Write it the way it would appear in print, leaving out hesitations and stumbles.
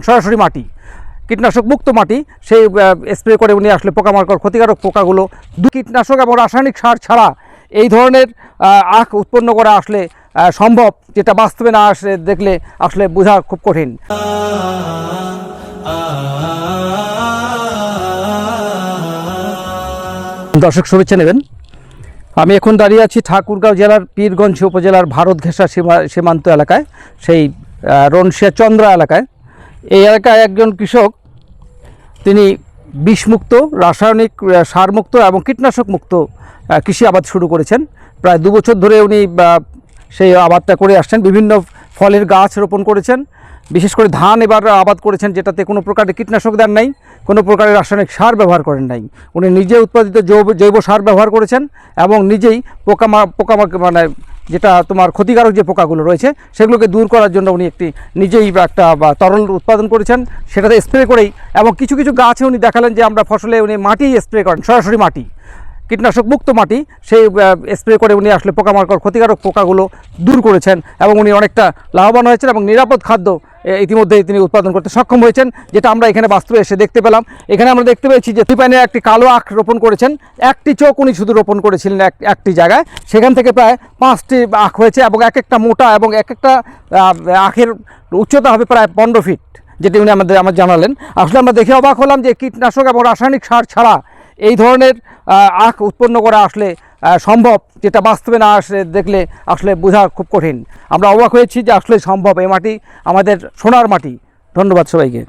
সরাসরি মাটি, কীটনাশক মুক্ত মাটি, সেই স্প্রে করে উনি আসলে পোকামাকড় ক্ষতিকারক পোকাগুলো কীটনাশক এবং রাসায়নিক সার ছাড়া এই ধরনের আখ উৎপন্ন করা আসলে সম্ভব, যেটা বাস্তবে না আসলে দেখলে আসলে বোঝা খুব কঠিন। দর্শক শুভেচ্ছা নেবেন। আমি এখন দাঁড়িয়ে আছি ঠাকুরগাঁও জেলার পীরগঞ্জ উপজেলার ভারত ঘেঁষা সীমান্ত এলাকায়, সেই রনশিয়া চন্দ্রা এলাকায়। এই এলাকায় একজন কৃষক, তিনি বিষমুক্ত, রাসায়নিক সারমুক্ত এবং কীটনাশক মুক্ত কৃষি আবাদ শুরু করেছেন। প্রায় 2 বছর ধরে উনি সেই আবাদটা করে আসছেন। বিভিন্ন ফলের গাছ রোপণ করেছেন, বিশেষ করে ধান এবার আবাদ করেছেন, যেটাতে কোনো প্রকারের কীটনাশক দেন নাই, কোনো প্রকারের রাসায়নিক সার ব্যবহার করেন নাই। উনি নিজে উৎপাদিত জৈব সার ব্যবহার করেছেন এবং নিজেই পোকা মানে যেটা তোমার ক্ষতিকারক যে পোকাগুলো রয়েছে সেগুলোকে দূর করার জন্য উনি নিজেই একটা তরল উৎপাদন করেছেন, সেটাতে স্প্রে করেই। এবং কিছু কিছু গাছে উনি দেখালেন যে আমরা ফসলে উনি মাটি স্প্রে করেন, সরাসরি মাটি, কীটনাশক মুক্ত মাটি, সেই স্প্রে করে উনি আসলে পোকামাকড় ক্ষতিকারক পোকাগুলো দূর করেছেন এবং উনি অনেকটা লাভবান হয়েছেন এবং নিরাপদ খাদ্য ইতিমধ্যেই তিনি উৎপাদন করতে সক্ষম হয়েছেন, যেটা আমরা এখানে বাস্তবে এসে দেখতে পেলাম। এখানে আমরা দেখতে পেয়েছি যে ফিলিপাইনে একটি কালো আখ রোপণ করেছেন, একটি চোখ উনি শুধু রোপণ করেছিলেন একটি জায়গায়, সেখান থেকে প্রায় 5টি আখ হয়েছে এবং এক একটা মোটা এবং এক একটা আখের উচ্চতা হবে প্রায় 15 ফিট, যেটি উনি আমাদের জানালেন। আসলে আমরা দেখে অবাক হলাম যে কীটনাশক এবং রাসায়নিক সার ছাড়া এই ধরনের আখ উৎপন্ন করা আসলে সম্ভব, যেটা বাস্তবে না আসলে দেখলে আসলে বোঝা খুব কঠিন। আমরা অবাক হয়েছি যে আসলে সম্ভব। এই মাটি আমাদের সোনার মাটি। ধন্যবাদ সবাইকে।